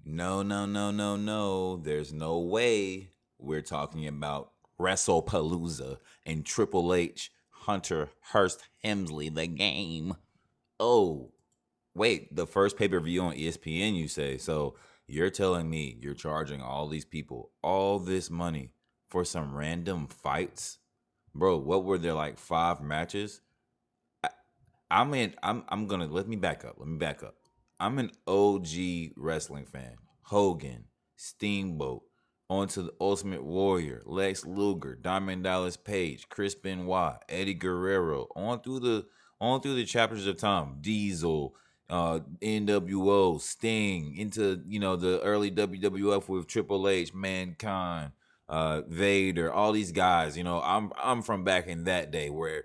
No, no, no, no, no. There's no way we're talking about WrestlePalooza and Triple H, Hunter Hearst Helmsley, the game. Oh, wait, the first pay per view on ESPN, you say? So you're telling me you're charging all these people all this money for some random fights? Bro, what were there like five matches? I, I'm gonna let me back up. Let me back up. I'm an OG wrestling fan. Hogan, Steamboat, on to the Ultimate Warrior, Lex Luger, Diamond Dallas Page, Chris Benoit, Eddie Guerrero, on through the chapters of time. Diesel, NWO, Sting, into the early WWF with Triple H, Mankind, Vader, all these guys. I'm from back in that day where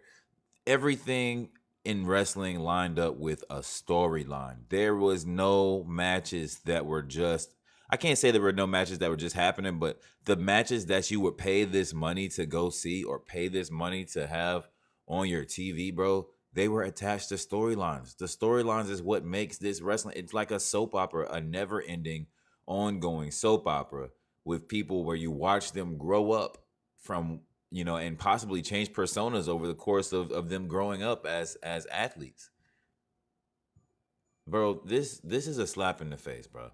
everything in wrestling lined up with a storyline. There was no matches that were just I can't say there were no matches that were just happening, but the matches that you would pay this money to go see or pay this money to have on your TV, bro, they were attached to storylines. The storylines is what makes this wrestling. It's like a soap opera, a never-ending, ongoing soap opera with people where you watch them grow up from and possibly change personas over the course of them growing up as athletes. Bro, this is a slap in the face, bro.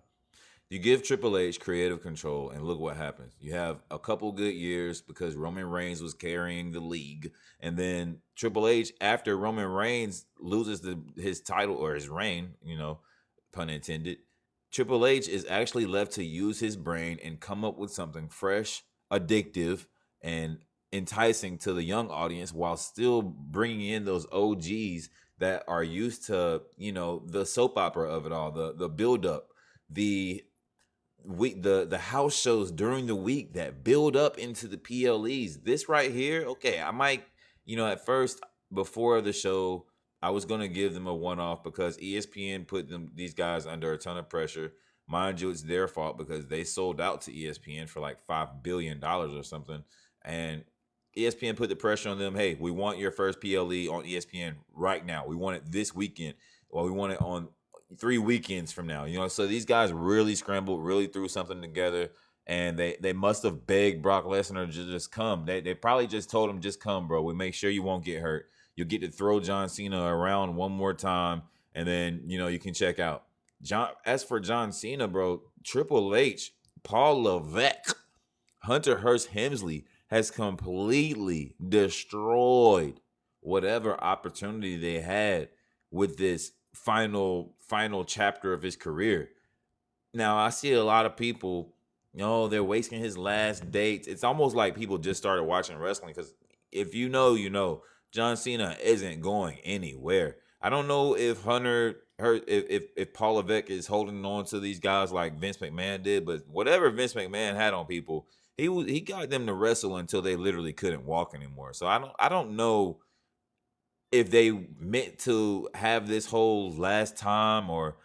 You give Triple H creative control, and look what happens. You have a couple good years because Roman Reigns was carrying the league, and then Triple H, after Roman Reigns loses his title or his reign, pun intended, Triple H is actually left to use his brain and come up with something fresh, addictive, and enticing to the young audience while still bringing in those OGs that are used to, the soap opera of it all, the build up, the the house shows during the week that build up into the PLEs. This right here, okay, I might, at first before the show, I was gonna give them a one off because ESPN put these guys under a ton of pressure. Mind you, it's their fault because they sold out to ESPN for like $5 billion or something, and ESPN put the pressure on them. Hey, we want your first PLE on ESPN right now. We want it this weekend. Well, we want it on 3 weekends from now. So these guys really scrambled, really threw something together, and they must have begged Brock Lesnar to just come. They probably just told him, just come, bro. We make sure you won't get hurt. You'll get to throw John Cena around one more time, and then you can check out. As for John Cena, bro, Triple H, Paul Levesque, Hunter Hearst Helmsley has completely destroyed whatever opportunity they had with this final chapter of his career. Now I see a lot of people, they're wasting his last dates. It's almost like people just started watching wrestling because if you know, John Cena isn't going anywhere. I don't know if if Paul Levesque is holding on to these guys like Vince McMahon did, but whatever Vince McMahon had on people, he got them to wrestle until they literally couldn't walk anymore. So I don't know if they meant to have this whole last time or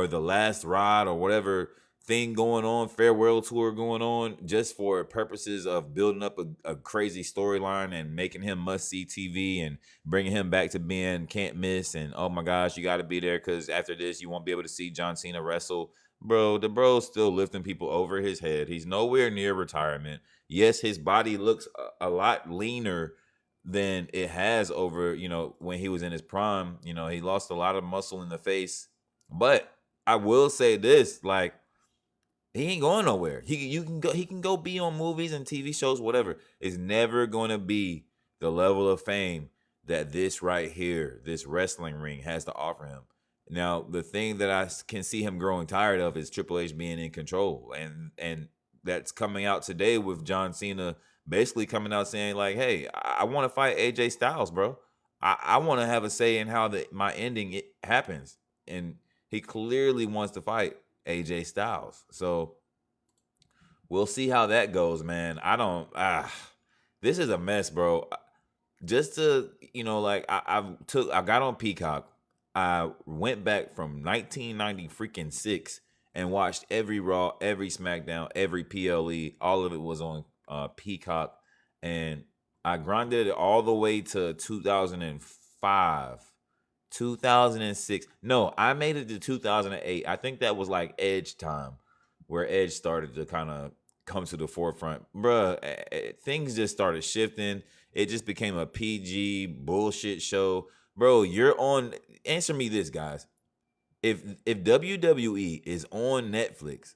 the last ride or whatever thing going on, farewell tour going on, just for purposes of building up a crazy storyline and making him must see TV and bringing him back to being can't miss. And oh my gosh, you got to be there because after this you won't be able to see John Cena wrestle. Bro, the bro's still lifting people over his head. He's nowhere near retirement. Yes, his body looks a lot leaner than it has over, when he was in his prime. He lost a lot of muscle in the face. But I will say this, like, he ain't going nowhere. He can go be on movies and TV shows, whatever. It's never gonna be the level of fame that this right here, this wrestling ring, has to offer him. Now, the thing that can see him growing tired of is Triple H being in control, and that's coming out today with John Cena basically coming out saying like, "Hey, I want to fight AJ Styles, bro. I want to have a say in how my ending happens," and he clearly wants to fight AJ Styles. So we'll see how that goes, man. I don't. This is a mess, bro. Just to like I got on Peacock. I went back from 1990 freaking six and watched every Raw, every SmackDown, every PLE. All of it was on Peacock, and I grinded it all the way to 2005, 2006. No, I made it to 2008. I think that was like Edge time. where Edge started to kind of come to the forefront. Bruh, things just started shifting. It just became a PG bullshit show. Bro, you're on. Answer me this, guys. If WWE is on Netflix,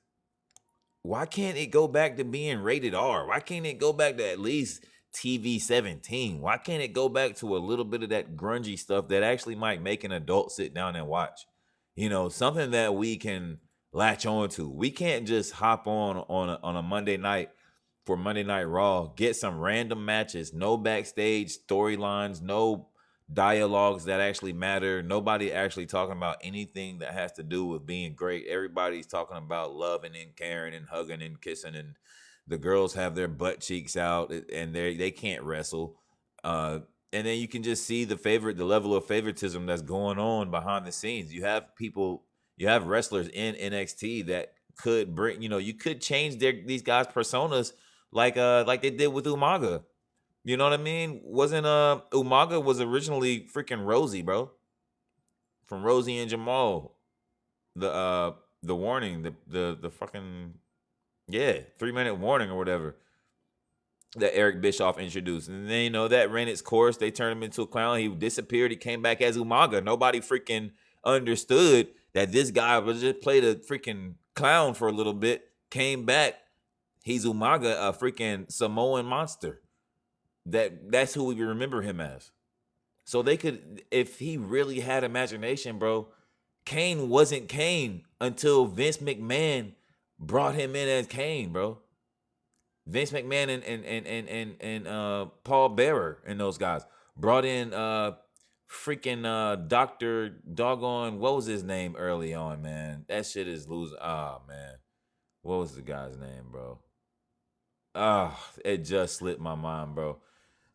why can't it go back to being rated R? Why can't it go back to at least TV 17? Why can't it go back to a little bit of that grungy stuff that actually might make an adult sit down and watch? You know, something that we can latch on to. We can't just hop on a Monday night for Monday Night Raw, get some random matches, no backstage storylines, no dialogues that actually matter. Nobody actually talking about anything that has to do with being great. Everybody's talking about loving and caring and hugging and kissing, and the girls have their butt cheeks out and they can't wrestle. And then you can just see the level of favoritism that's going on behind the scenes. You have wrestlers in NXT that could bring, you could change these guys' personas like they did with Umaga. You know what I mean? Wasn't Umaga was originally freaking Rosie, bro. From Rosie and Jamal. The warning, the fucking, yeah, 3-minute warning or whatever that Eric Bischoff introduced. And then, that ran its course. They turned him into a clown. He disappeared. He came back as Umaga. Nobody freaking understood that this guy was just played a freaking clown for a little bit, came back. He's Umaga, a freaking Samoan monster. That's who we remember him as. So they could, if he really had imagination, bro, Kane wasn't Kane until Vince McMahon brought him in as Kane, bro. Vince McMahon and Paul Bearer and those guys brought in freaking Dr. Doggone, what was his name early on, man? That shit is losing. Man. What was the guy's name, bro? It just slipped my mind, bro.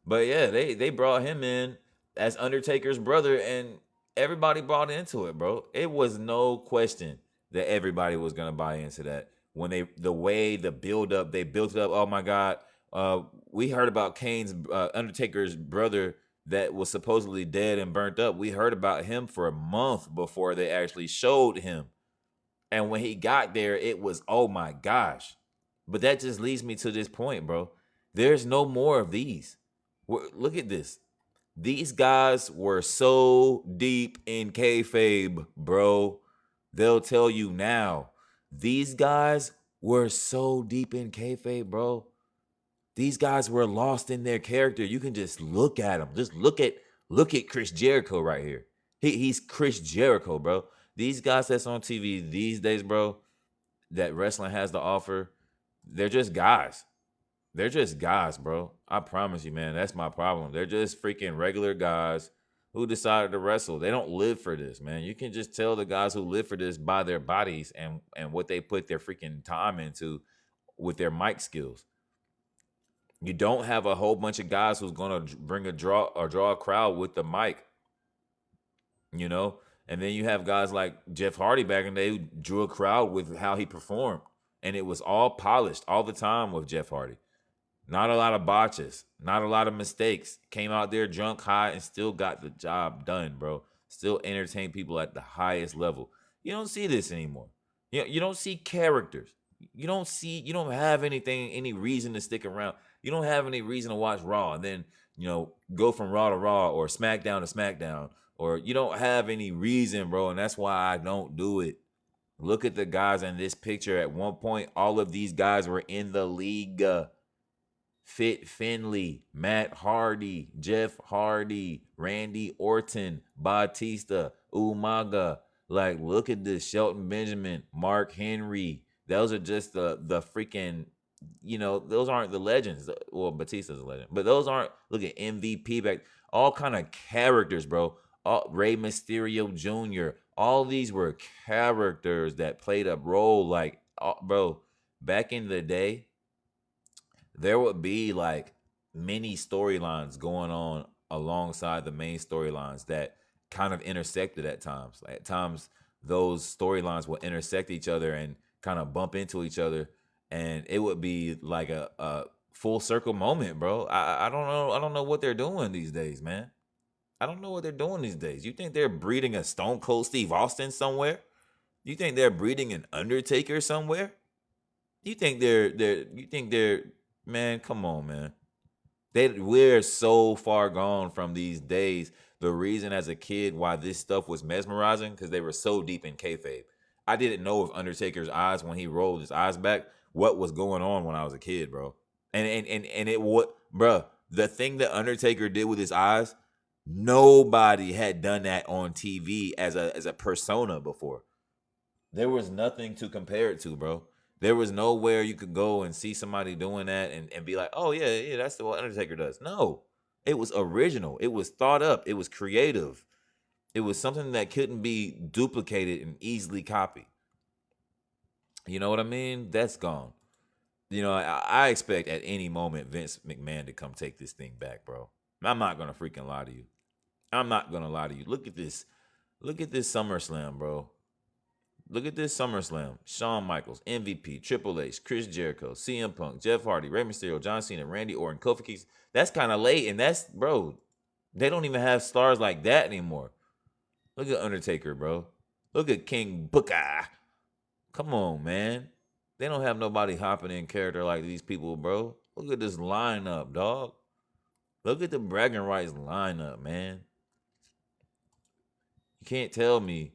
But yeah, they brought him in as Undertaker's brother, and everybody bought into it, bro. It was no question that everybody was gonna buy into that. When they build up, they built it up. Oh my God, we heard about Kane's Undertaker's brother that was supposedly dead and burnt up. We heard about him for a month before they actually showed him, and when he got there, it was, oh my gosh. But that just leads me to this point, bro. There's no more of these. Look at this. These guys were so deep in kayfabe, bro. They'll tell you now. These guys were so deep in kayfabe, bro. These guys were lost in their character. You can just look at them. Just look at Chris Jericho right here. He's Chris Jericho, bro. These guys that's on TV these days, bro, that wrestling has to offer, they're just guys. They're just guys, bro. I promise you, man. That's my problem. They're just freaking regular guys who decided to wrestle. They don't live for this, man. You can just tell the guys who live for this by their bodies and what they put their freaking time into with their mic skills. You don't have a whole bunch of guys who's gonna draw a crowd with the mic, And then you have guys like Jeff Hardy back in the day who drew a crowd with how he performed, and it was all polished all the time with Jeff Hardy. Not a lot of botches, not a lot of mistakes. Came out there drunk, high, and still got the job done, bro. Still entertain people at the highest level. You don't see this anymore. You don't see characters. You don't have any reason to stick around. You don't have any reason to watch Raw and then, go from Raw to Raw or SmackDown to SmackDown. Or you don't have any reason, bro, and that's why I don't do it. Look at the guys in this picture. At one point, all of these guys were in the league. Fit Finley, Matt Hardy, Jeff Hardy, Randy Orton, Batista, Umaga. Like, look at this. Shelton Benjamin, Mark Henry. Those are just the freaking, those aren't the legends. Well, Batista's a legend. But those aren't, look at MVP back. All kind of characters, bro. Rey Mysterio Jr. All these were characters that played a role. Like, bro, back in the day, there would be like many storylines going on alongside the main storylines that kind of intersected at times. Like, at times, those storylines will intersect each other and kind of bump into each other, and it would be like a full circle moment, bro. I don't know. I don't know what they're doing these days, man. I don't know what they're doing these days. You think they're breeding a Stone Cold Steve Austin somewhere? You think they're breeding an Undertaker somewhere? you think they're man, come on, man. We're so far gone from these days. The reason as a kid why this stuff was mesmerizing because they were so deep in kayfabe. I didn't know if Undertaker's eyes when he rolled his eyes back what was going on when I was a kid, bro. And it what, bro. The thing that Undertaker did with his eyes, nobody had done that on TV as a persona before. There was nothing to compare it to, bro. There was nowhere you could go and see somebody doing that and be like, oh yeah, yeah, that's what Undertaker does. No. It was original. It was thought up. It was creative. It was something that couldn't be duplicated and easily copied. You know what I mean? That's gone. I expect at any moment Vince McMahon to come take this thing back, bro. I'm not gonna freaking lie to you. I'm not gonna lie to you. Look at this. Look at this SummerSlam, bro. Look at this SummerSlam. Shawn Michaels, MVP, Triple H, Chris Jericho, CM Punk, Jeff Hardy, Rey Mysterio, John Cena, Randy Orton, Kofi Kingston. That's kind of late, and that's, bro, they don't even have stars like that anymore. Look at Undertaker, bro. Look at King Booker. Come on, man. They don't have nobody hopping in character like these people, bro. Look at this lineup, dog. Look at the bragging rights lineup, man. You can't tell me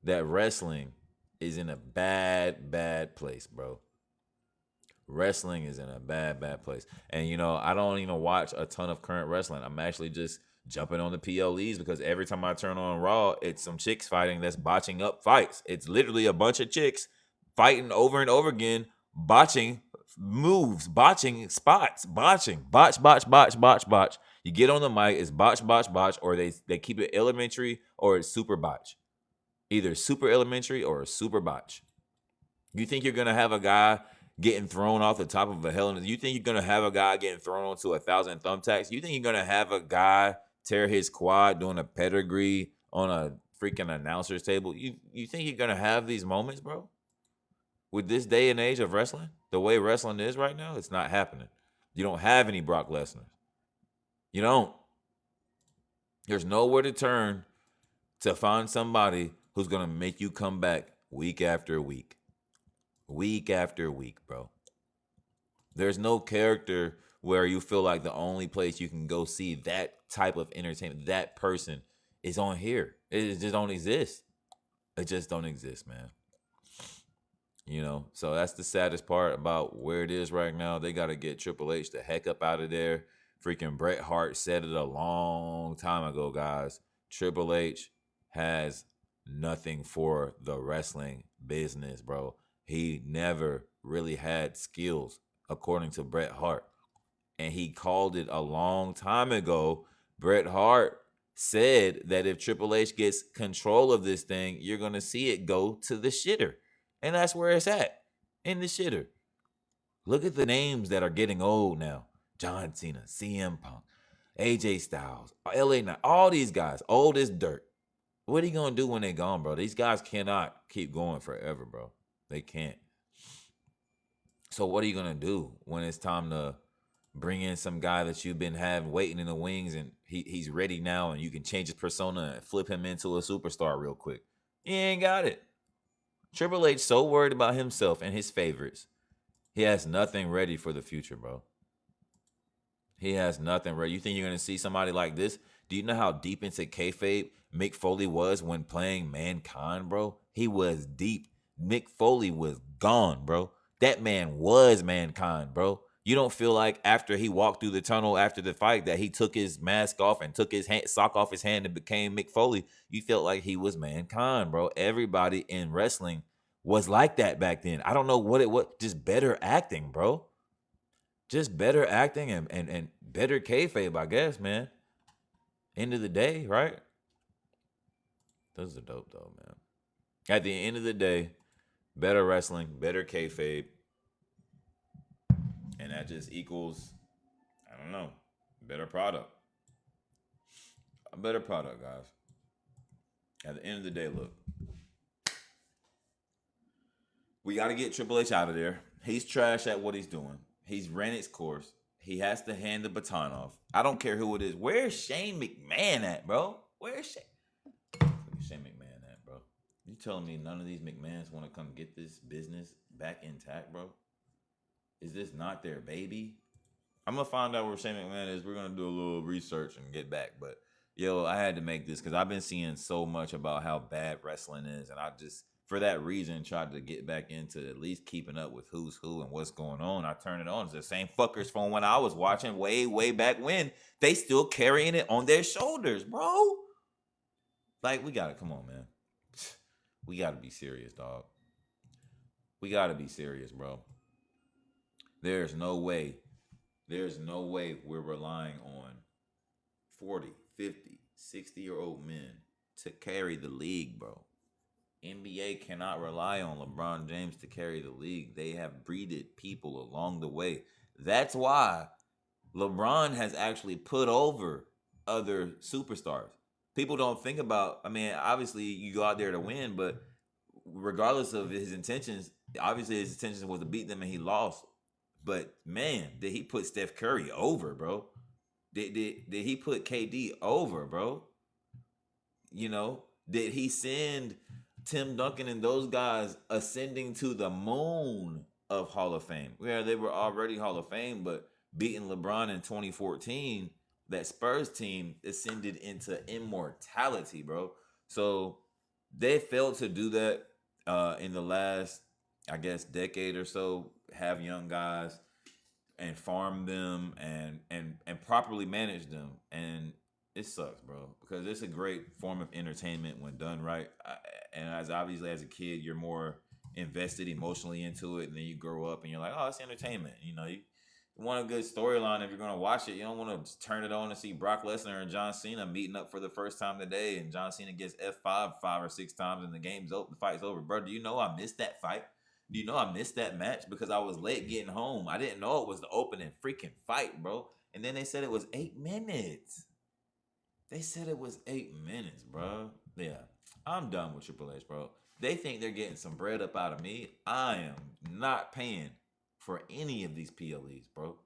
that wrestling is in a bad, bad place, bro. Wrestling is in a bad, bad place. And, I don't even watch a ton of current wrestling. I'm actually just jumping on the PLEs because every time I turn on Raw, it's some chicks fighting that's botching up fights. It's literally a bunch of chicks fighting over and over again, botching moves, botching spots, botching, botch, botch, botch, botch, botch. You get on the mic, it's botch, botch, botch, or they keep it elementary or it's super botch. Either super elementary or a super botch. You think you're gonna have a guy getting thrown off the top of a hell? You think you're gonna have a guy getting thrown onto 1,000 thumbtacks? You think you're gonna have a guy tear his quad doing a pedigree on a freaking announcer's table? You think you're gonna have these moments, bro? With this day and age of wrestling, the way wrestling is right now, it's not happening. You don't have any Brock Lesnar. You don't. There's nowhere to turn to find somebody who's gonna make you come back week after week. Week after week, bro. There's no character where you feel like the only place you can go see that type of entertainment, that person is on here. It just don't exist. It just don't exist, man. So that's the saddest part about where it is right now. They got to get Triple H the heck up out of there. Freaking Bret Hart said it a long time ago, guys. Triple H has nothing for the wrestling business, bro. He never really had skills, according to Bret Hart. And he called it a long time ago. Bret Hart said that if Triple H gets control of this thing, you're going to see it go to the shitter. And that's where it's at, in the shitter. Look at the names that are getting old now. John Cena, CM Punk, AJ Styles, LA Knight, all these guys, old as dirt. What are you going to do when they're gone, bro? These guys cannot keep going forever, bro. They can't. So what are you going to do when it's time to bring in some guy that you've been having waiting in the wings and he's ready now and you can change his persona and flip him into a superstar real quick? He ain't got it. Triple H so worried about himself and his favorites. He has nothing ready for the future, bro. He has nothing ready. You think you're going to see somebody like this? Do you know how deep into kayfabe Mick Foley was when playing Mankind, bro? He was deep. Mick Foley was gone, bro. That man was Mankind, bro. You don't feel like after he walked through the tunnel after the fight that he took his mask off and took his sock off his hand and became Mick Foley. You felt like he was Mankind, bro. Everybody in wrestling was like that back then. I don't know what it was. Just better acting, bro. Just better acting and better kayfabe, I guess, man. End of the day, right? Those are dope, though, man. At the end of the day, better wrestling, better kayfabe. And that just equals, I don't know, better product. A better product, guys. At the end of the day, look. We got to get Triple H out of there. He's trash at what he's doing. He's ran its course. He has to hand the baton off. I don't care who it is. Where's Shane McMahon at, bro? Where's Shane McMahon at, bro? You telling me none of these McMahons want to come get this business back intact, bro? Is this not their baby? I'm gonna find out where Shane McMahon is. We're gonna do a little research and get back. But yo, I had to make this because I've been seeing so much about how bad wrestling is, and I just for that reason tried to get back into at least keeping up with who's who and what's going on. I turned it on. It's the same fuckers from when I was watching way back when. They still carrying it on their shoulders, bro. Like we gotta come on, man. We gotta be serious, dog. We gotta be serious, bro. There's no way. There's no way we're relying on 40, 50, 60-year-old men to carry the league, bro. NBA cannot rely on LeBron James to carry the league. They have breeded people along the way. That's why LeBron has actually put over other superstars. People don't think about, I mean, obviously you go out there to win, but regardless of his intentions, obviously his intentions was to beat them and he lost. But man, did he put Steph Curry over, bro? Did he put KD over, bro? You know, did he send Tim Duncan and those guys ascending to the moon of Hall of Fame? Yeah, they were already Hall of Fame, but beating LeBron in 2014, that Spurs team ascended into immortality, bro. So they failed to do that in the last, I guess, decade or so. Have young guys and farm them and properly manage them, and it sucks, bro, because it's a great form of entertainment when done right. And as obviously as a kid, you're more invested emotionally into it, and then you grow up and you're like, oh, it's entertainment. You know, you want a good storyline if you're gonna watch it. You don't want to turn it on and see Brock Lesnar and John Cena meeting up for the first time today, and John Cena gets F5 5 or 6 times, and the game's over, the fight's over, bro. Do you know I missed that fight? Do you know I missed that match because I was late getting home? I didn't know it was the opening freaking fight, bro. And then they said it was 8 minutes. They said it was 8 minutes, bro. Yeah, I'm done with Triple H, bro. They think they're getting some bread up out of me. I am not paying for any of these PLEs, bro.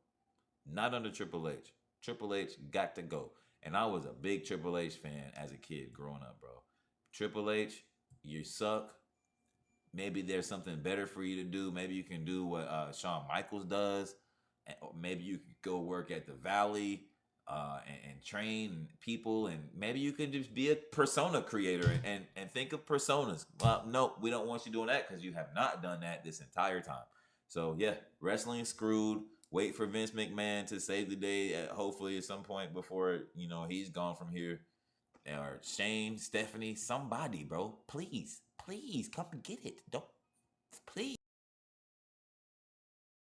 Not under Triple H. Triple H got to go. And I was a big Triple H fan as a kid growing up, bro. Triple H, you suck. Maybe there's something better for you to do. Maybe you can do what Shawn Michaels does. Or maybe you could go work at the Valley and train people. And maybe you can just be a persona creator and think of personas. Well, no, we don't want you doing that because you have not done that this entire time. So, yeah, wrestling screwed. Wait for Vince McMahon to save the day, hopefully at some point before, you know, he's gone from here. Or Shane, Stephanie, somebody, bro. Please, please come and get it. Don't, please.